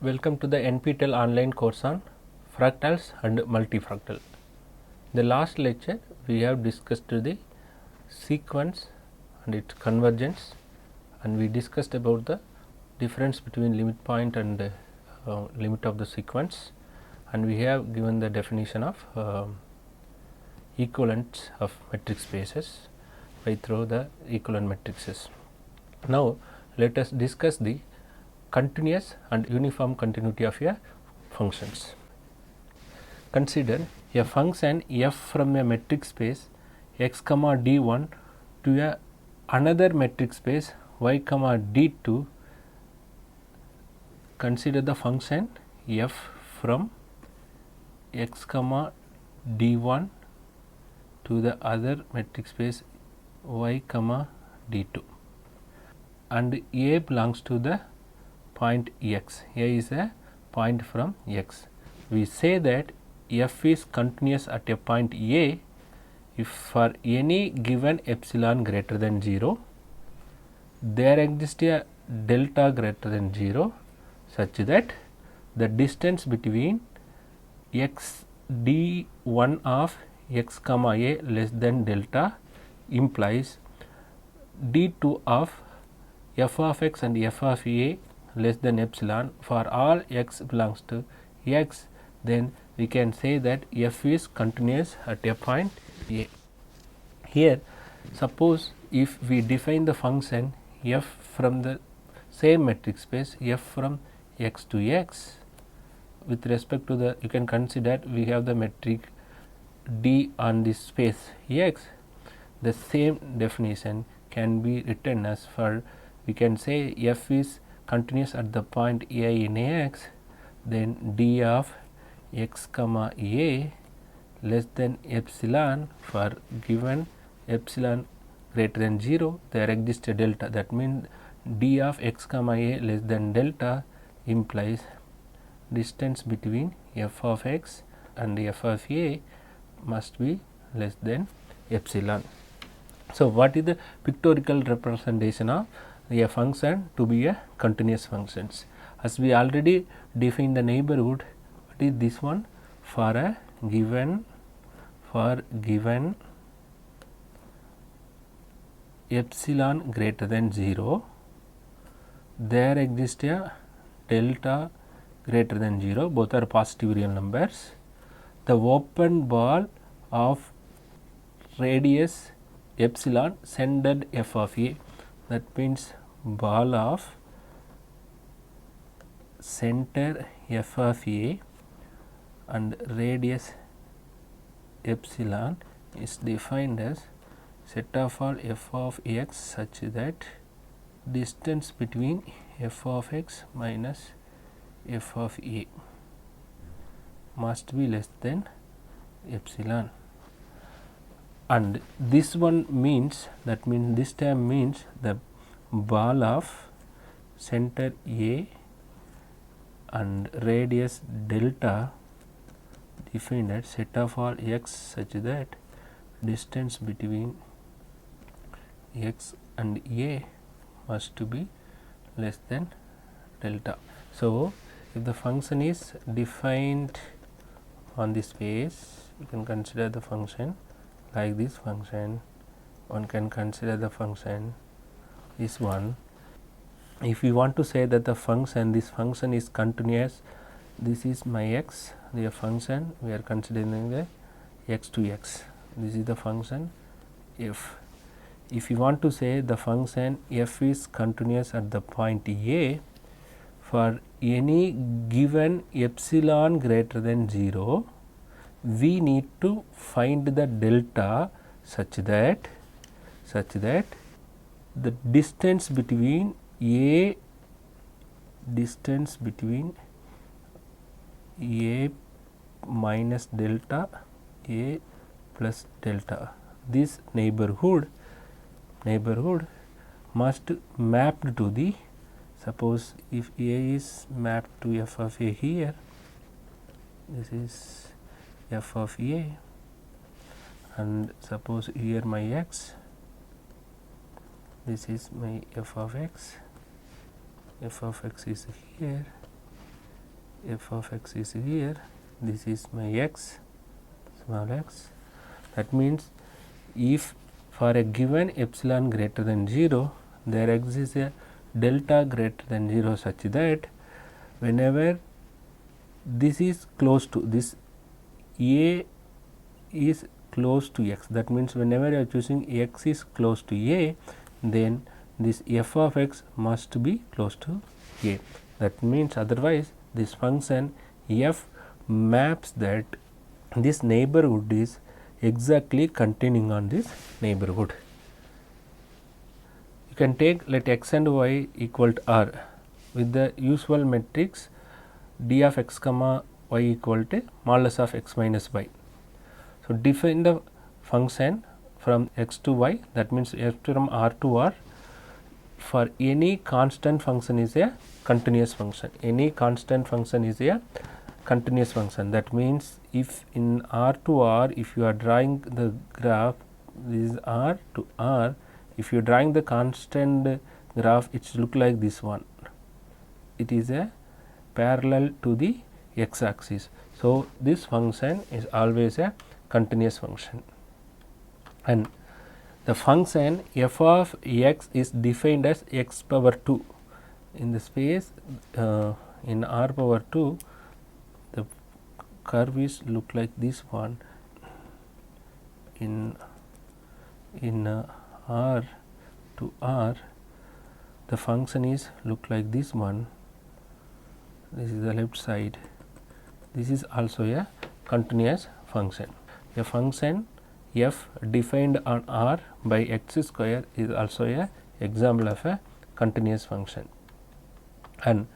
Welcome to the NPTEL online course on fractals and multifractal. The last lecture we have discussed the sequence and its convergence, and we discussed about the difference between limit point and limit of the sequence, and we have given the definition of equivalents of metric spaces by through the equivalent matrices. Now let us discuss the continuous and uniform continuity of a functions. Consider a function f from a metric space x comma d1 to another metric space y comma d2. Consider the function f from x comma d1 to the other metric space y comma d2, and a belongs to the point x. A is a point from x. We say that f is continuous at a point A if for any given epsilon greater than 0 there exists a delta greater than 0 such that the distance between x d1 of x comma a less than delta implies d2 of f of x and f of a less than epsilon for all x belongs to x. Then we can say that f is continuous at a point A. Here suppose if we define the function f from the same metric space f from x to x with respect to the, you can consider we have the metric d on this space x, the same definition can be written as for, we can say f is continuous at the point A in x, then d of x comma a less than epsilon for given epsilon greater than 0 there exists a delta, that means d of x comma a less than delta implies distance between f of x and f of a must be less than epsilon. So, what is the pictorial representation of a function to be a continuous functions? As we already defined the neighborhood, what is this one? For a given epsilon greater than 0 there exists a delta greater than 0, both are positive real numbers. The open ball of radius epsilon centered f of a, that means ball of center f of a and radius epsilon is defined as set of all f of x such that distance between f of x minus f of a must be less than epsilon, and this one means, that means this term means the ball of center a and radius delta defined as set of all x such that distance between x and a must to be less than delta. So, if the function is defined on the space, you can consider the function like this function, one can consider the function this one. If you want to say that the function, this function is continuous, this is my x, the function we are considering the x to x, this is the function f. If you want to say the function f is continuous at the point A for any given epsilon greater than 0, we need to find the delta such that the distance between a minus delta a plus delta, this neighborhood must mapped to the, suppose if a is mapped to f of a here, this is f of a, and suppose here my x, this is my f of x is here, f of x is here, this is my x, small x. That means, if for a given epsilon greater than 0, there exists a delta greater than 0 such that whenever this is close to this a is close to x, that means whenever you are choosing x is close to a, then this f of x must be close to a. That means, otherwise this function f maps that this neighborhood is exactly continuing on this neighborhood. You can take, let x and y equal to r with the usual matrix d of x comma y equal to modulus of x minus y. So, define the function from x to y, that means f from r to r for any constant function is a continuous function. Any constant function is a continuous function. That means, if in r to r, if you are drawing the graph, this is r to r, if you are drawing the constant graph, it should look like this one. It is a parallel to the x axis. So, this function is always a continuous function, and the function f of x is defined as x power 2 in the space in r power 2. The curve is look like this one. In r to r, the function is look like this one. This is the left side. This is also a continuous function. A function f defined on r by x square is also a example of a continuous function, and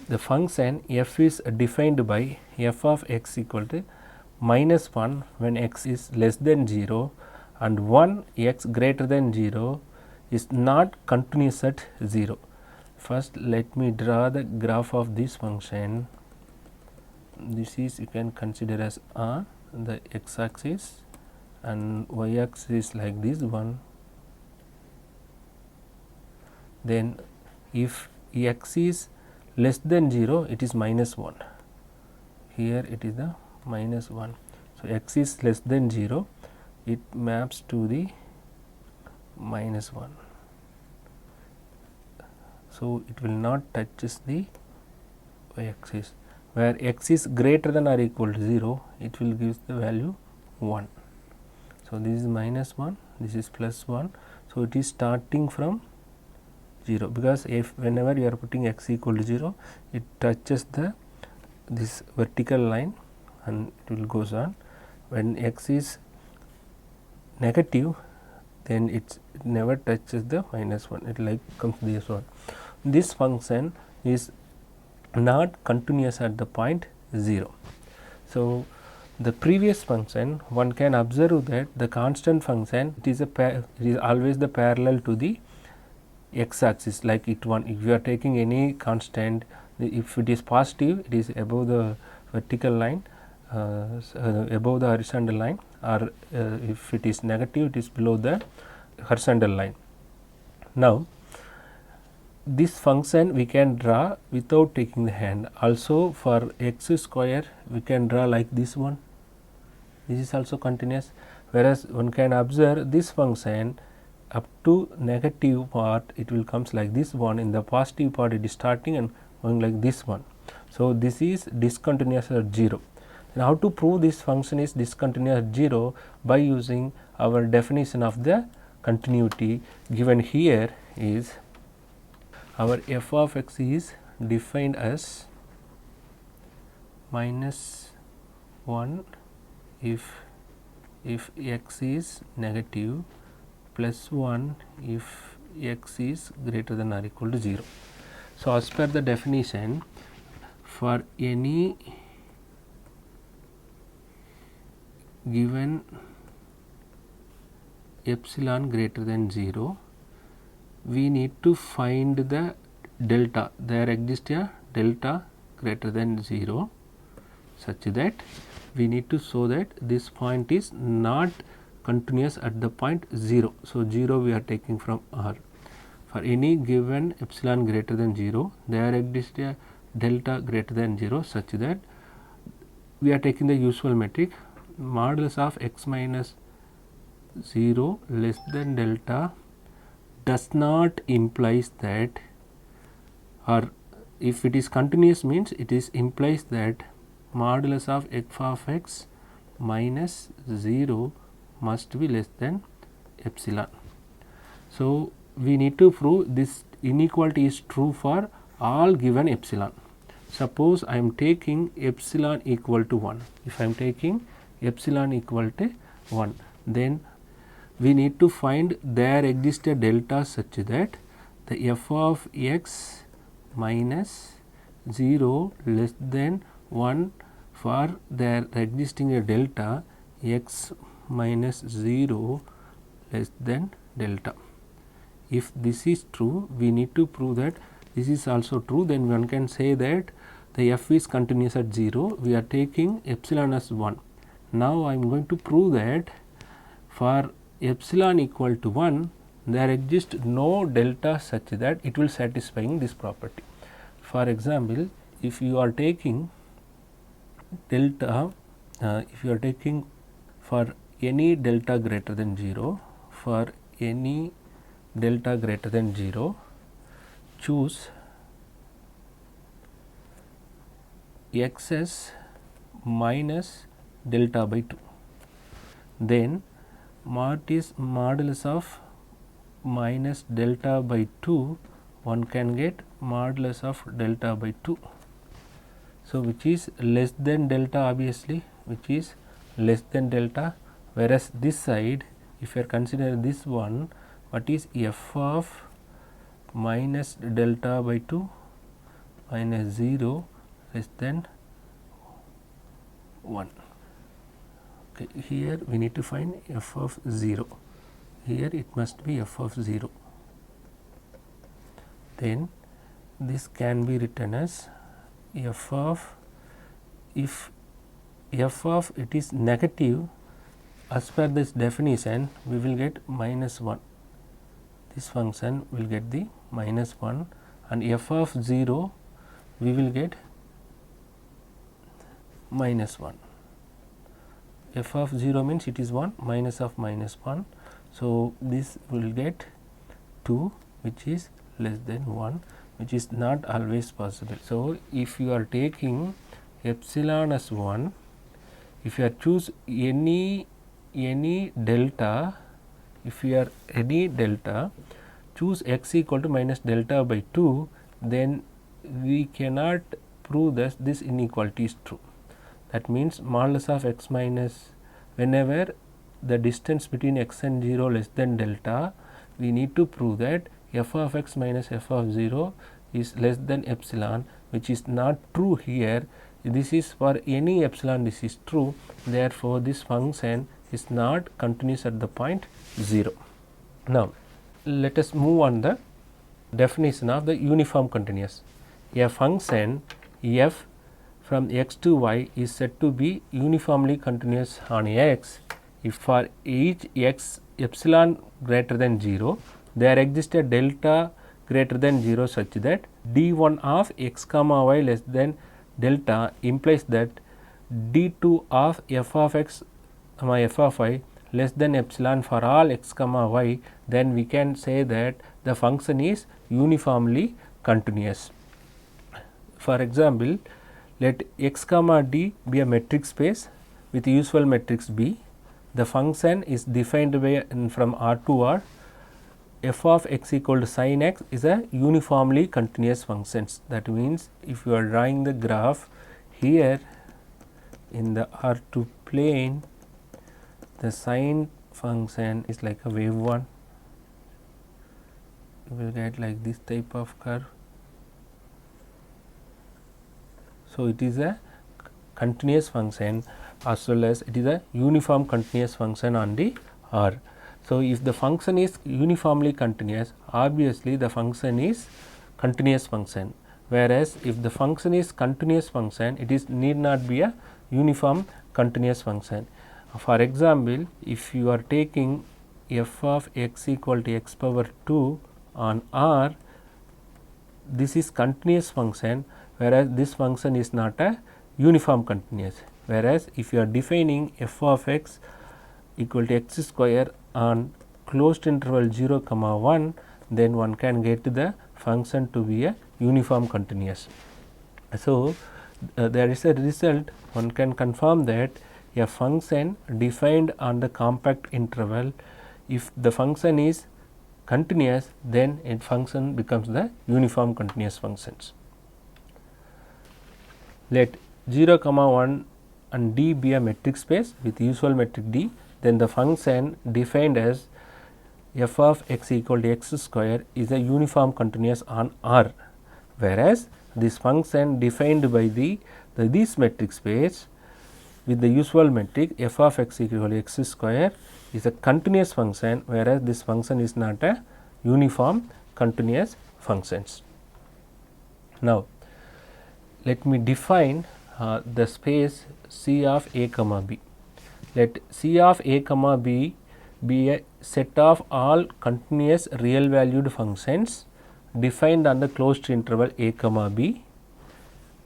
the function f is defined by f of x equal to minus 1 when x is less than 0 and 1 x greater than 0 is not continuous at 0. First, let me draw the graph of this function. This is, you can consider as r, the x axis, and y axis is like this one. Then, if x is less than 0, it is minus 1. Here it is the minus 1. So, x is less than 0, it maps to the minus 1. So, it will not touches the y axis. Where x is greater than or equal to 0, it will give the value 1. So, this is minus 1, this is plus 1. So, it is starting from 0, because if whenever you are putting x equal to 0, it touches the this vertical line and it will goes on. When x is negative, then it never touches the minus 1, it like comes this one. This function is not continuous at the point 0. So, the previous function, one can observe that the constant function, it is always the parallel to the x axis, like it one. If you are taking any constant, if it is positive, it is above the vertical line, above the horizontal line, or if it is negative, it is below the horizontal line. Now, this function we can draw without taking the hand. Also, for x square, we can draw like this one. This is also continuous, whereas one can observe this function up to negative part, it will comes like this one. In the positive part, it is starting and going like this one. So, this is discontinuous at 0. And how to prove this function is discontinuous at 0? By using our definition of the continuity given here is, our f of x is defined as minus 1 if x is negative, plus 1 if x is greater than or equal to 0. So, as per the definition, for any given epsilon greater than 0, we need to find the delta. There exists a delta greater than 0 such that we need to show that this point is not continuous at the point 0. So, 0 we are taking from R. For any given epsilon greater than 0, there exists a delta greater than 0 such that we are taking the usual metric modulus of x minus 0 less than delta does not implies that, or if it is continuous means it is implies that modulus of f of x minus 0 must be less than epsilon. So, we need to prove this inequality is true for all given epsilon. Suppose I am taking epsilon equal to 1. If I am taking epsilon equal to 1, then we need to find there exists a delta such that the f of x minus 0 less than 1 for there existing a delta x minus 0 less than delta. If this is true, we need to prove that this is also true, then one can say that the f is continuous at 0. We are taking epsilon as 1. Now, I am going to prove that for epsilon equal to 1, there exists no delta such that it will satisfying this property. For example, if you are taking delta, if you are taking for any delta greater than 0, for any delta greater than 0, choose xs minus delta by 2. Then what is modulus of minus delta by 2? One can get modulus of delta by 2. So, which is less than delta obviously, which is less than delta, whereas this side if you are considering this one, what is f of minus delta by 2 minus 0 less than 1. Okay, here we need to find f of 0, here it must be f of 0. Then this can be written as f of, if f of it is negative, as per this definition we will get minus 1, this function will get the minus 1, and f of 0 we will get minus 1. F of 0 means it is 1, minus of minus 1. So, this will get 2 which is less than 1, which is not always possible. So, if you are taking epsilon as 1, if you are choose any delta, if you are any delta, choose x equal to minus delta by 2, then we cannot prove that this inequality is true. That means modulus of x minus, whenever the distance between x and 0 less than delta, we need to prove that f of x minus f of 0 is less than epsilon, which is not true here. This is for any epsilon, this is true. Therefore, this function is not continuous at the point 0. Now, let us move on the definition of the uniform continuous. A function f from x to y is said to be uniformly continuous on x if for each x epsilon greater than 0, there exists a delta greater than 0 such that d1 of x comma y less than delta implies that d2 of f of x comma f of y less than epsilon for all x comma y, then we can say that the function is uniformly continuous. For example, let x comma d be a metric space with usual matrix B. The function is defined by from R to R. F of x equal to sin x is a uniformly continuous function. That means, if you are drawing the graph here in the R2 plane, the sine function is like a wave one. You will get like this type of curve. So, it is a continuous function as well as it is a uniform continuous function on the R. So, if the function is uniformly continuous, obviously the function is continuous function, whereas if the function is continuous function, it is need not be a uniform continuous function. For example, if you are taking f of x equal to x power 2 on R, this is continuous function, whereas this function is not a uniform continuous. Whereas if you are defining f of x equal to x square on closed interval 0 comma 1, then one can get the function to be a uniform continuous. So, there is a result, one can confirm that a function defined on the compact interval, if the function is continuous, then a function becomes the uniform continuous functions. Let 0 comma 1 and D be a metric space with usual metric D, then the function defined as f of x equal to x square is a uniform continuous on R, whereas this function defined by this metric space with the usual metric f of x equal to x square is a continuous function, whereas this function is not a uniform continuous functions. Now, let me define the space C of a comma b. Let C of a comma b be a set of all continuous real valued functions defined on the closed interval a comma b.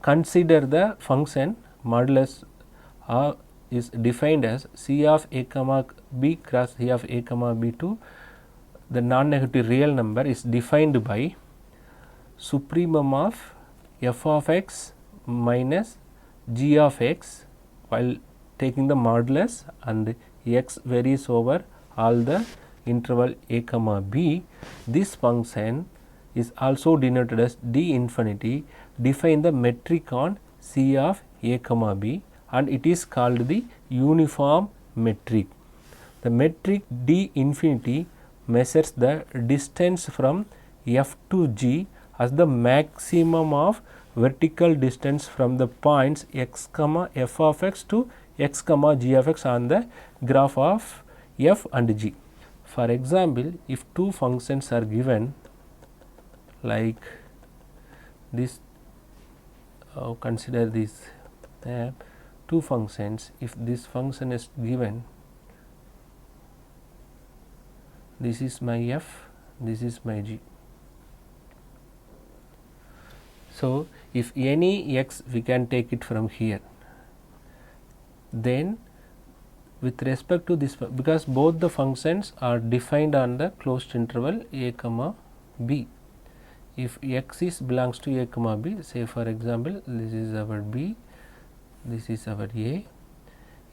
Consider the function modulus is defined as C of a comma b cross C of a comma b to the non-negative real number is defined by supremum of f of x minus g of x while taking the modulus and x varies over all the interval a comma b. This function is also denoted as d infinity. Define the metric on C of a comma b and it is called the uniform metric. The metric d infinity measures the distance from f to g as the maximum of vertical distance from the points x comma f of x to x comma g of x on the graph of f and g. For example, if two functions are given like this, consider this two functions. If this function is given, this is my f, this is my g. So, if any x we can take it from here, then with respect to this, because both the functions are defined on the closed interval a comma b. If x is belongs to a comma b, say for example, this is our b, this is our a.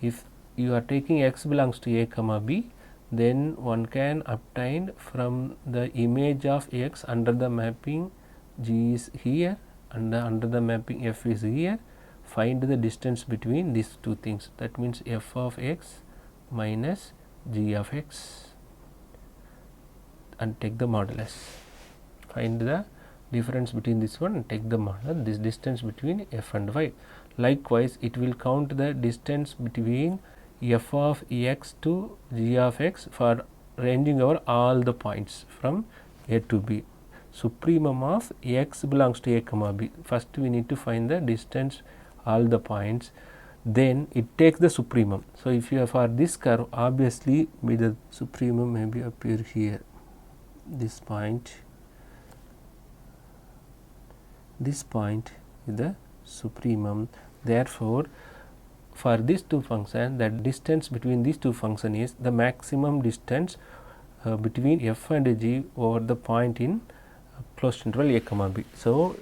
If you are taking x belongs to a comma b, then one can obtain from the image of x under the mapping g is here and under the mapping f is here, find the distance between these two things. That means f of x minus g of x and take the modulus. Find the difference between this one and take the modulus, this distance between f and y. Likewise, it will count the distance between f of x to g of x for ranging over all the points from a to b. Supremum of x belongs to a comma b. First we need to find the distance all the points, then it takes the supremum. So, if you have for this curve, obviously with the supremum maybe appear here, this point is the supremum. Therefore, for these two functions, the distance between these two functions is the maximum distance between f and g over the point in closed interval a comma b. So,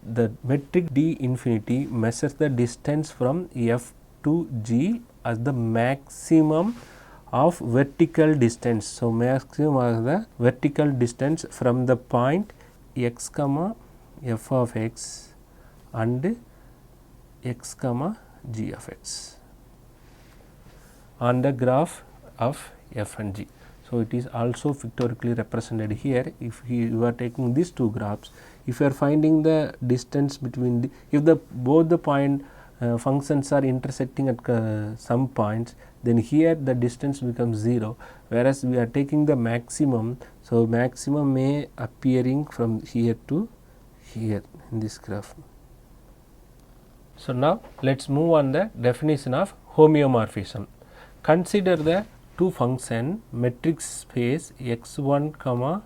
the metric d infinity measures the distance from f to g as the maximum of vertical distance. So, maximum of the vertical distance from the point x comma f of x and x comma g of x on the graph of f and g. So, it is also pictorially represented here. If you are taking these two graphs, if you are finding the distance between if the both the point functions are intersecting at some points, then here the distance becomes 0, whereas we are taking the maximum. So, maximum may appearing from here to here in this graph. So, now let us move on the definition of homeomorphism. Consider the two function metric space x1 comma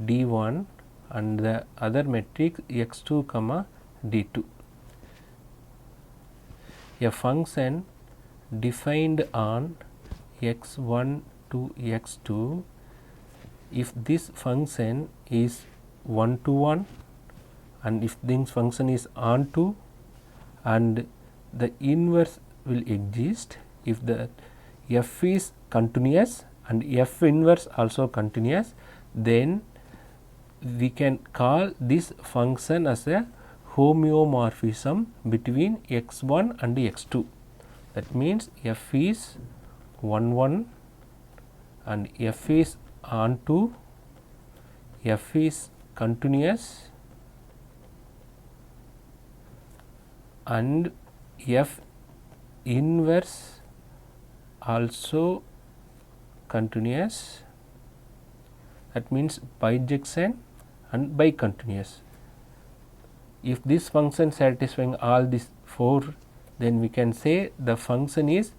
d1 and the other metric x2 comma d2. A function defined on x1 to x2, if this function is 1 to 1 and if this function is onto and the inverse will exist, if the f is continuous and f inverse also continuous, then we can call this function as a homeomorphism between x1 and x2. That means f is 1 1 and f is onto, f is continuous and f inverse also continuous. That means bijection and bicontinuous. If this function satisfying all these 4, then we can say the function is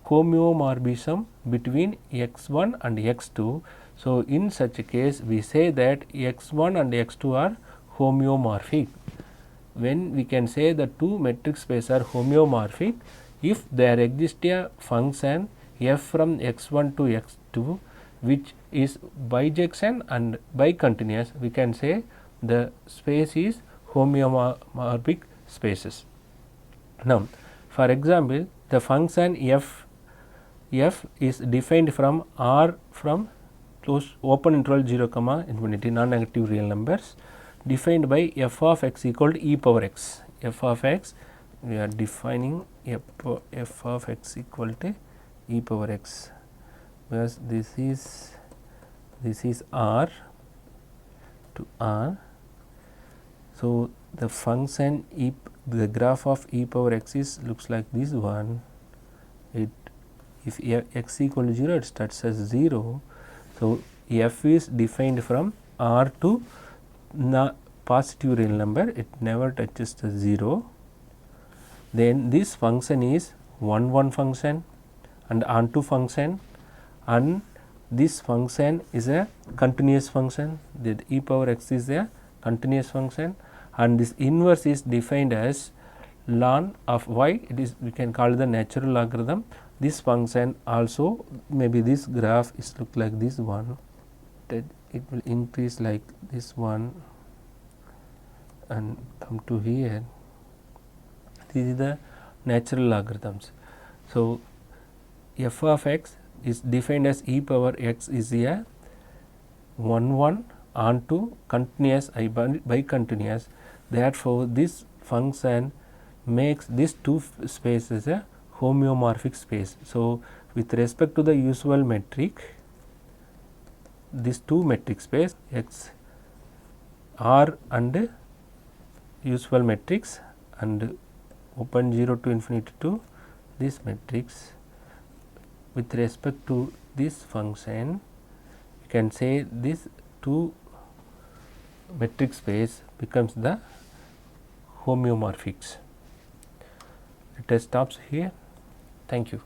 homeomorphism between x1 and x2. So, in such a case we say that x1 and x2 are homeomorphic. When we can say the two metric spaces are homeomorphic, if there exists a function f from x1 to x2 which is bijection and bicontinuous, we can say the space is homeomorphic spaces. Now, for example, the function f is defined from R from close open interval 0 comma infinity, non-negative real numbers, defined by f of x equal to e power x. F of x, we are defining f of x equal to e power x, whereas this is R to R. So, the function the graph of e power x is looks like this one. If x equal to 0, it starts as 0. So, f is defined from R to positive real number, it never touches the 0. Then this function is 1 1 function and onto function, and this function is a continuous function, that e power x is a continuous function, and this inverse is defined as ln of y, it is we can call it the natural logarithm. This function also, maybe this graph is look like this one, that it will increase like this one and come to here. This is the natural logarithms. So, f of x is defined as e power x is a 1 1 onto continuous bicontinuous. Therefore, this function makes these two spaces a homeomorphic space. So, with respect to the usual metric, these two metric space x R and usual matrix and open 0 to infinity to this matrix, with respect to this function, you can say this two metric space becomes the homeomorphics. Let us stop here. Thank you.